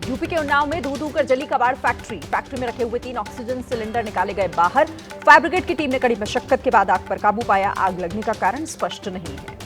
UP के उन्नाव में धू धू कर जली कबाड़ फैक्ट्री में रखे हुए 3 ऑक्सीजन सिलेंडर निकाले गए बाहर। फायर ब्रिगेड की टीम ने कड़ी मशक्कत के बाद आग पर काबू पाया। आग लगने का कारण स्पष्ट नहीं है।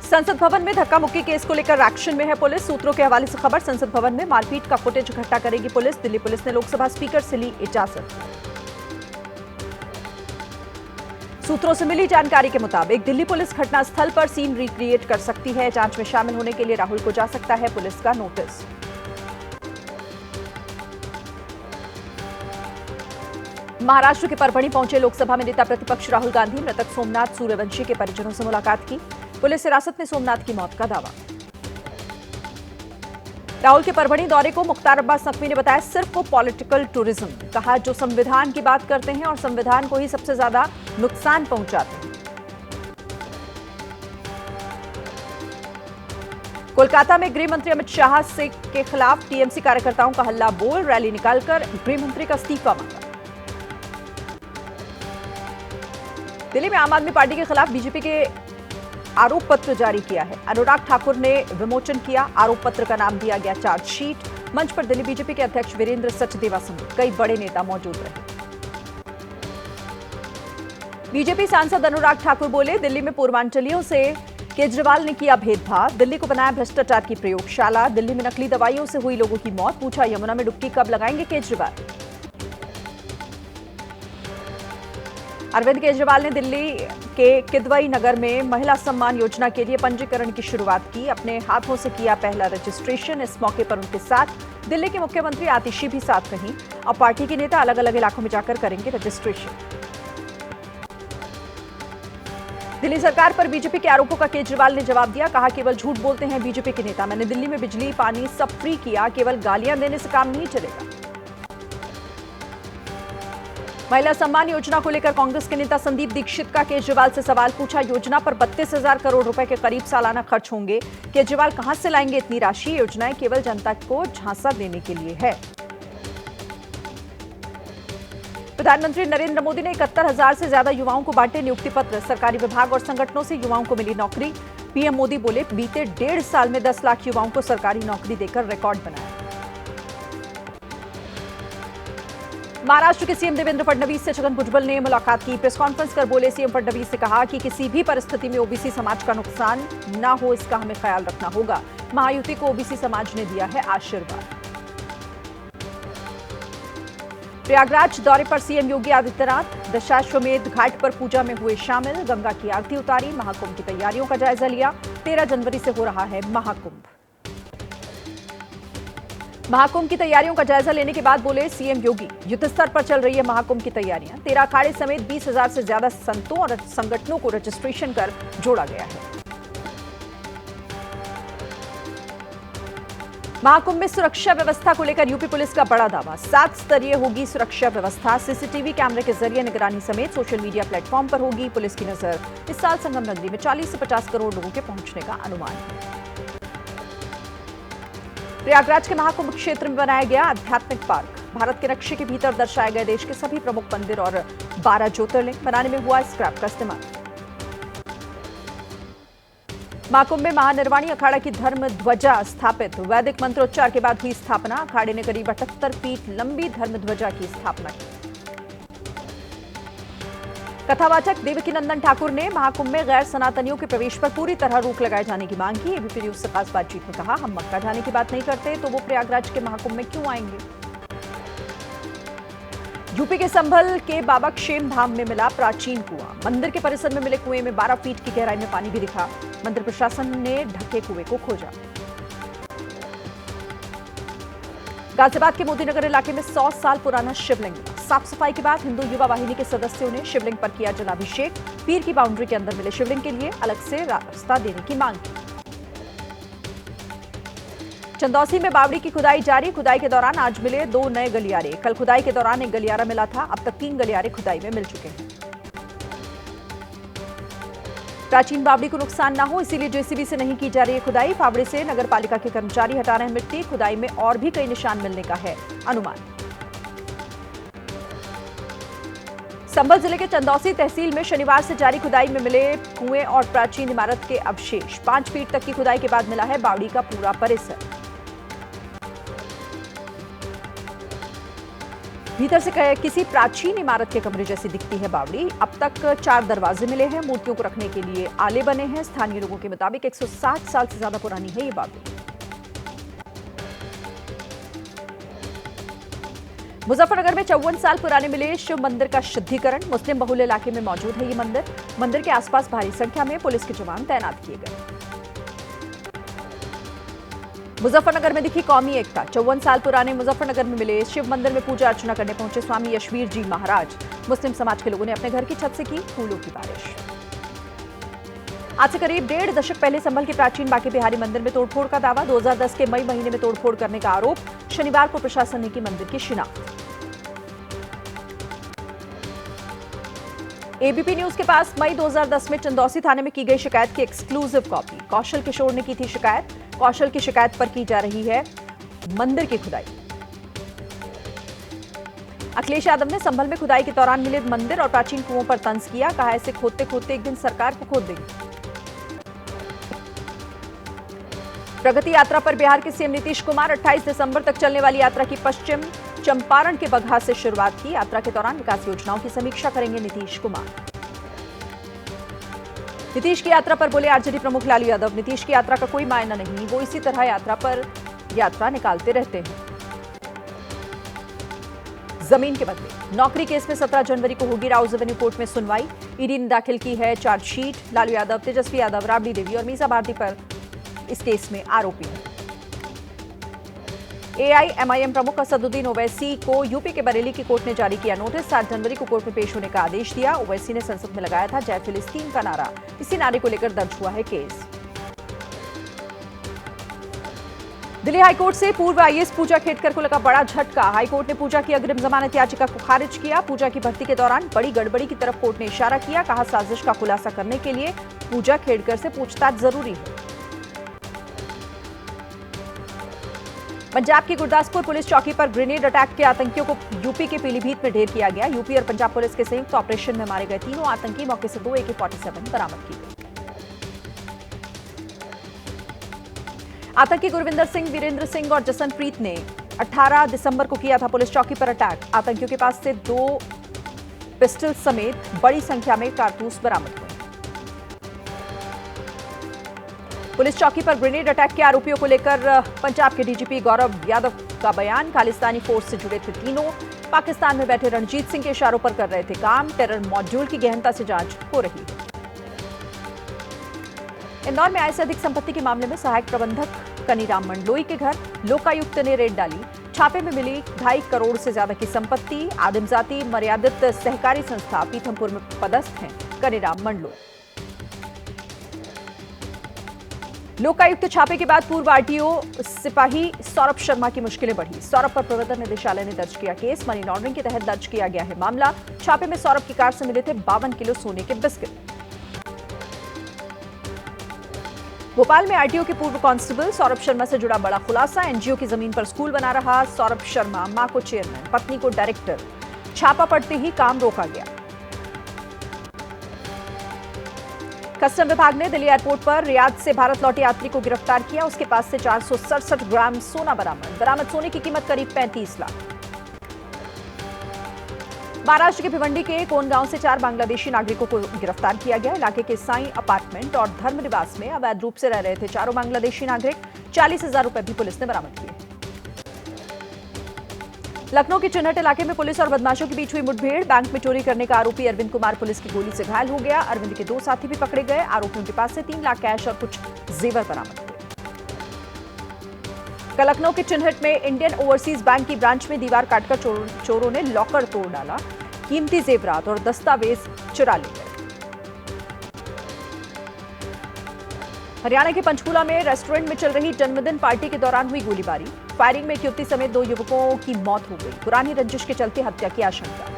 संसद भवन में धक्का मुक्की केस को लेकर एक्शन में है पुलिस। सूत्रों के हवाले से खबर, संसद भवन में मारपीट का फुटेज इकट्ठा करेगी पुलिस। दिल्ली पुलिस ने लोकसभा स्पीकर से ली इजाजत। सूत्रों से मिली जानकारी के मुताबिक दिल्ली पुलिस घटनास्थल पर सीन रिक्रिएट कर सकती है। जांच में शामिल होने के लिए राहुल को जा सकता है पुलिस का नोटिस। महाराष्ट्र के परभणी पहुंचे लोकसभा में नेता प्रतिपक्ष राहुल गांधी। मृतक सोमनाथ सूर्यवंशी के परिजनों से मुलाकात की। पुलिस हिरासत में सोमनाथ की मौत का दावा। राहुल के परभणी दौरे को मुख्तार अब्बास नकवी ने बताया सिर्फ वो पॉलिटिकल टूरिज्म। कहा जो संविधान की बात करते हैं और संविधान को ही सबसे ज्यादा नुकसान पहुंचाते हैं। कोलकाता में गृह मंत्री अमित शाह से के खिलाफ टीएमसी कार्यकर्ताओं का हल्ला बोल। रैली निकालकर गृह मंत्री का इस्तीफा मांगा। दिल्ली में आम आदमी पार्टी के खिलाफ बीजेपी के आरोप पत्र जारी किया है। अनुराग ठाकुर ने विमोचन किया। आरोप पत्र का नाम दिया गया चार्जशीट। मंच पर दिल्ली बीजेपी के अध्यक्ष वीरेंद्र सचदेवा समेत कई बड़े नेता मौजूद रहे। बीजेपी सांसद अनुराग ठाकुर बोले दिल्ली में पूर्वांचलियों से केजरीवाल ने किया भेदभाव। दिल्ली को बनाया भ्रष्टाचार की प्रयोगशाला। दिल्ली में नकली दवाइयों से हुई लोगों की मौत। पूछा यमुना में डुबकी कब लगाएंगे केजरीवाल। अरविंद केजरीवाल ने दिल्ली के किदवई नगर में महिला सम्मान योजना के लिए पंजीकरण की शुरुआत की। अपने हाथों से किया पहला रजिस्ट्रेशन। इस मौके पर उनके साथ दिल्ली के मुख्यमंत्री आतिशी भी साथ रहीं। अब पार्टी के नेता अलग अलग इलाकों में जाकर करेंगे रजिस्ट्रेशन। दिल्ली सरकार पर बीजेपी के आरोपों का केजरीवाल ने जवाब दिया। कहा केवल झूठ बोलते हैं बीजेपी के नेता। मैंने दिल्ली में बिजली पानी सब फ्री किया। केवल गालियां देने से काम नहीं चलेगा। महिला सम्मान योजना को लेकर कांग्रेस के नेता संदीप दीक्षित का केजरीवाल से सवाल। पूछा योजना पर 32,000 करोड़ रुपए के करीब सालाना खर्च होंगे। केजरीवाल कहां से लाएंगे इतनी राशि। योजनाएं केवल जनता को झांसा देने के लिए है। प्रधानमंत्री नरेंद्र मोदी ने 71,000 से ज्यादा युवाओं को बांटे नियुक्ति पत्र। सरकारी विभाग और संगठनों से युवाओं को मिली नौकरी। पीएम मोदी बोले बीते 1.5 साल में 10 लाख युवाओं को सरकारी नौकरी देकर रिकॉर्ड बनाया। महाराष्ट्र के सीएम देवेंद्र फडणवीस से छगन भुजबल ने मुलाकात की। प्रेस कॉन्फ्रेंस कर बोले सीएम फडणवीस ने कहा कि किसी भी परिस्थिति में ओबीसी समाज का नुकसान न हो इसका हमें ख्याल रखना होगा। महायुति को ओबीसी समाज ने दिया है आशीर्वाद। प्रयागराज दौरे पर सीएम योगी आदित्यनाथ दशाश्वमेध घाट पर पूजा में हुए शामिल। गंगा की आरती उतारी। महाकुंभ की तैयारियों का जायजा लिया। 13 जनवरी से हो रहा है महाकुंभ। महाकुंभ की तैयारियों का जायजा लेने के बाद बोले सीएम योगी युद्ध स्तर पर चल रही है महाकुंभ की तैयारियां। 13 अखाड़े समेत 20,000 से ज्यादा संतों और संगठनों को रजिस्ट्रेशन कर जोड़ा गया है। महाकुंभ में सुरक्षा व्यवस्था को लेकर यूपी पुलिस का बड़ा दावा। 7 स्तरीय होगी सुरक्षा व्यवस्था। सीसीटीवी कैमरे के जरिए निगरानी समेत सोशल मीडिया प्लेटफॉर्म पर होगी पुलिस की नजर। इस साल संगम नगरी में 40 से 50 करोड़ लोगों के पहुंचने का अनुमान है। प्रयागराज के महाकुंभ क्षेत्र में बनाया गया आध्यात्मिक पार्क। भारत के नक्शे के भीतर दर्शाए गए देश के सभी प्रमुख मंदिर और 12 ज्योतिर्लिंग बनाने में हुआ स्क्रैप का इस्तेमाल। महाकुंभ में महानिर्वाणी अखाड़ा की धर्म ध्वजा स्थापित। वैदिक मंत्रोच्चार के बाद हुई स्थापना। अखाड़े ने करीब 78 फीट लंबी धर्म ध्वजा की स्थापना की। कथावाचक देवकीनंदन ठाकुर ने महाकुंभ में गैर सनातनियों के प्रवेश पर पूरी तरह रोक लगाए जाने की मांग की। एबीपी न्यूज से खास बातचीत में कहा हम मक्का जाने की बात नहीं करते तो वो प्रयागराज के महाकुंभ में क्यों आएंगे। यूपी के संभल के बाबा क्षेम धाम में मिला प्राचीन कुआं। मंदिर के परिसर में मिले कुएं में 12 फीट की गहराई में पानी भी दिखा। मंदिर प्रशासन ने ढके कुएं को खोजा। गाजियाबाद के मोदीनगर इलाके में 100 साल पुराना शिवलिंग। साफ सफाई के बाद हिंदू युवा वाहिनी के सदस्यों ने शिवलिंग पर किया जलाभिषेक। पीर की बाउंड्री के अंदर मिले शिवलिंग के लिए अलग से रास्ता देने की मांग की। चंदौसी में बावड़ी की खुदाई जारी। खुदाई के दौरान आज मिले 2 नए गलियारे। कल खुदाई के दौरान एक गलियारा मिला था। अब तक 3 गलियारे खुदाई में मिल चुके हैं। प्राचीन बावड़ी को नुकसान न हो इसीलिए जेसीबी से नहीं की जा रही है खुदाई। फावड़े से नगर पालिका के कर्मचारी हटा रहे हैं मिट्टी। खुदाई में और भी कई निशान मिलने का है अनुमान। संभल जिले के चंदौसी तहसील में शनिवार से जारी खुदाई में मिले कुएं और प्राचीन इमारत के अवशेष। 5 फीट तक की खुदाई के बाद मिला है बावड़ी का पूरा परिसर। भीतर से किसी प्राचीन इमारत के कमरे जैसी दिखती है बावड़ी। अब तक 4 दरवाजे मिले हैं। मूर्तियों को रखने के लिए आले बने हैं। स्थानीय लोगों के मुताबिक 160 साल से ज्यादा पुरानी है ये बावड़ी। मुजफ्फरनगर में 54 साल पुराने मिले शिव मंदिर का शुद्धिकरण। मुस्लिम बहुल इलाके में मौजूद है ये मंदिर। मंदिर के आसपास भारी संख्या में पुलिस के जवान तैनात किए गए। मुजफ्फरनगर में दिखी कौमी एकता। 54 साल पुराने मुजफ्फरनगर में मिले शिव मंदिर में पूजा अर्चना करने पहुंचे स्वामी यशवीर जी महाराज। मुस्लिम समाज के लोगों ने अपने घर की छत से की फूलों की बारिश। आज से करीब 1.5 दशक पहले संभल के प्राचीन बांके बिहारी मंदिर में तोड़फोड़ का दावा। 2010 के मई महीने में तोड़फोड़ करने का आरोप। शनिवार को प्रशासन ने की मंदिर की शिनाख्त। एबीपी न्यूज के पास मई 2010 में चंदौसी थाने में की गई शिकायत की एक्सक्लूसिव कॉपी। कौशल किशोर ने की थी शिकायत। कौशल की शिकायत पर की जा रही है मंदिर की खुदाई। अखिलेश यादव ने संभल में खुदाई के दौरान मिले मंदिर और प्राचीन कुओं पर तंज किया। कहा ऐसे खोदते खोदते एक दिन सरकार को खोद देंगे। प्रगति यात्रा पर बिहार के सीएम नीतीश कुमार 28 दिसंबर तक चलने वाली यात्रा की पश्चिम चंपारण के बगहा से शुरुआत की। यात्रा के दौरान विकास योजनाओं की समीक्षा करेंगे नीतीश कुमार। नीतीश की यात्रा पर बोले आरजेडी प्रमुख लालू यादव, नीतीश की यात्रा का कोई मायना नहीं, वो इसी तरह यात्रा निकालते रहते हैं। जमीन के बदले नौकरी केस में 17 जनवरी को होगी राउज एवेन्यू कोर्ट में सुनवाई। ईडी ने दाखिल की है चार्जशीट। लालू यादव, तेजस्वी यादव, राबड़ी देवी और मीसा भारती पर इस केस में आरोपी हैं। एआईएमआईएम प्रमुख असदुद्दीन ओवैसी को यूपी के बरेली की कोर्ट ने जारी किया नोटिस। 7 जनवरी को कोर्ट में पेश होने का आदेश दिया। ओवैसी ने संसद में लगाया था जय फिलिस्तीन का नारा। इसी नारे को लेकर दर्ज हुआ है केस। दिल्ली हाईकोर्ट से पूर्व आईएएस पूजा खेडकर को लगा बड़ा झटका। हाईकोर्ट ने पूजा की अग्रिम जमानत याचिका को खारिज किया। पूजा की भर्ती के दौरान बड़ी गड़बड़ी की तरफ कोर्ट ने इशारा किया। कहा साजिश का खुलासा करने के लिए पूजा खेडकर से पूछताछ जरूरी है। पंजाब की गुरदासपुर पुलिस चौकी पर ग्रेनेड अटैक के आतंकियों को यूपी के पीलीभीत में ढेर किया गया। यूपी और पंजाब पुलिस के संयुक्त ऑपरेशन में मारे गए तीनों आतंकी। मौके से 2 AK-47 बरामद की गई। आतंकी गुरविंदर सिंह, वीरेंद्र सिंह और जसनप्रीत ने 18 दिसंबर को किया था पुलिस चौकी पर अटैक। आतंकियों के पास से 2 पिस्टल समेत बड़ी संख्या में कारतूस बरामद हुए। पुलिस चौकी पर ग्रेनेड अटैक के आरोपियों को लेकर पंजाब के डीजीपी गौरव यादव का बयान। खालिस्तानी फोर्स से जुड़े थे तीनों। पाकिस्तान में बैठे रणजीत सिंह के इशारों पर कर रहे थे काम। टेरर मॉड्यूल की गहनता से जांच हो रही है। इंदौर में आय से अधिक संपत्ति के मामले में सहायक प्रबंधक कनीराम मंडलोई के घर लोकायुक्त ने रेड डाली। छापे में मिली 2.5 करोड़ से ज्यादा की संपत्ति। आदिम जाति मर्यादित सहकारी संस्था पीथमपुर में पदस्थ हैं कनीराम मंडलोई। लोकायुक्त छापे के बाद पूर्व आरटीओ सिपाही सौरभ शर्मा की मुश्किलें बढ़ी। सौरभ पर प्रवर्तन निदेशालय ने दर्ज किया केस। मनी लॉन्ड्रिंग के तहत दर्ज किया गया है मामला। छापे में सौरभ की कार से मिले थे 52 किलो सोने के बिस्किट। भोपाल में आरटीओ के पूर्व कांस्टेबल सौरभ शर्मा से जुड़ा बड़ा खुलासा। एनजीओ की जमीन पर स्कूल बना रहा सौरभ शर्मा, मां को चेयरमैन, पत्नी को डायरेक्टर। छापा पड़ते ही काम रोका गया। कस्टम विभाग ने दिल्ली एयरपोर्ट पर रियाद से भारत लौटे यात्री को गिरफ्तार किया। उसके पास से 467 ग्राम सोना बरामद सोने की कीमत करीब 35 लाख। महाराष्ट्र के भिवंडी के कोनगांव से 4 बांग्लादेशी नागरिकों को गिरफ्तार किया गया। इलाके के साई अपार्टमेंट और धर्म निवास में अवैध रूप से रह रहे थे चारों बांग्लादेशी नागरिक। 40,000 रुपए भी पुलिस ने बरामद किए। लखनऊ के चिन्हट इलाके में पुलिस और बदमाशों के बीच हुई मुठभेड़। बैंक में चोरी करने का आरोपी अरविंद कुमार पुलिस की गोली से घायल हो गया। अरविंद के 2 साथी भी पकड़े गए। आरोपियों के पास से 3 लाख कैश और कुछ जेवर बरामद हुए। कल लखनऊ के चिन्हट में इंडियन ओवरसीज बैंक की ब्रांच में दीवार काटकर चोरों ने लॉकर तोड़ डाला। कीमती जेवरात और दस्तावेज चुरा ले गए। हरियाणा के पंचकूला में रेस्टोरेंट में चल रही जन्मदिन पार्टी के दौरान हुई गोलीबारी। फायरिंग में एक युवती समेत 2 युवकों की मौत हो गई। पुरानी रंजिश के चलते हत्या की आशंका।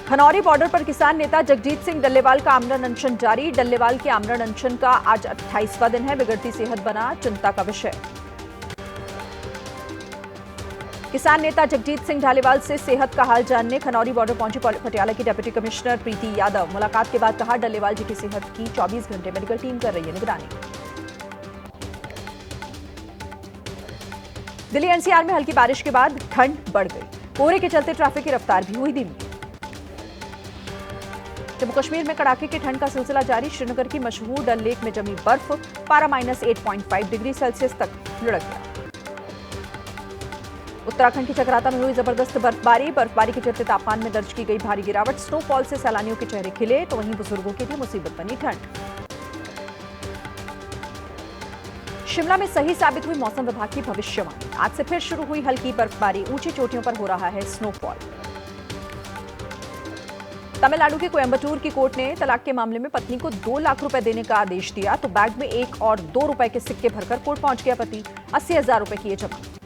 खनौरी बॉर्डर पर किसान नेता जगजीत सिंह डल्लेवाल का आमरण अनशन जारी। डल्लेवाल के आमरण अनशन का आज 28वां दिन है। बिगड़ती सेहत बना चिंता का विषय। किसान नेता जगजीत सिंह ढालीवाल से सेहत का हाल जानने खनौरी बॉर्डर पहुंची पटियाला की डिप्टी कमिश्नर प्रीति यादव। मुलाकात के बाद कहा, डल्लेवाल जी की सेहत की 24 घंटे मेडिकल टीम कर रही है निगरानी। दिल्ली एनसीआर में हल्की बारिश के बाद ठंड बढ़ गई। कोहरे के चलते ट्रैफिक की रफ्तार भी हुई धीमी। जम्मू कश्मीर में कड़ाके की ठंड का सिलसिला जारी। श्रीनगर की मशहूर डल लेक में जमी बर्फ पारा -8.5 डिग्री सेल्सियस तक लुढ़क गया। उत्तराखंड की चकराता में हुई जबरदस्त बर्फबारी के चलते तापमान में दर्ज की गई भारी गिरावट। स्नोफॉल से सैलानियों के चेहरे खिले तो वहीं बुजुर्गों के लिए मुसीबत बनी ठंड। शिमला में सही साबित हुई मौसम विभाग की भविष्यवाणी। आज से फिर शुरू हुई हल्की बर्फबारी, ऊंची चोटियों पर हो रहा है स्नोफॉल। तमिलनाडु के कोयंबटूर की कोर्ट ने तलाक के मामले में पत्नी को 2 लाख रुपए देने का आदेश दिया तो बैग में 1 और 2 रुपए के सिक्के भरकर कोर्ट पहुंच गया पति। 80,000 रुपए किए जमा।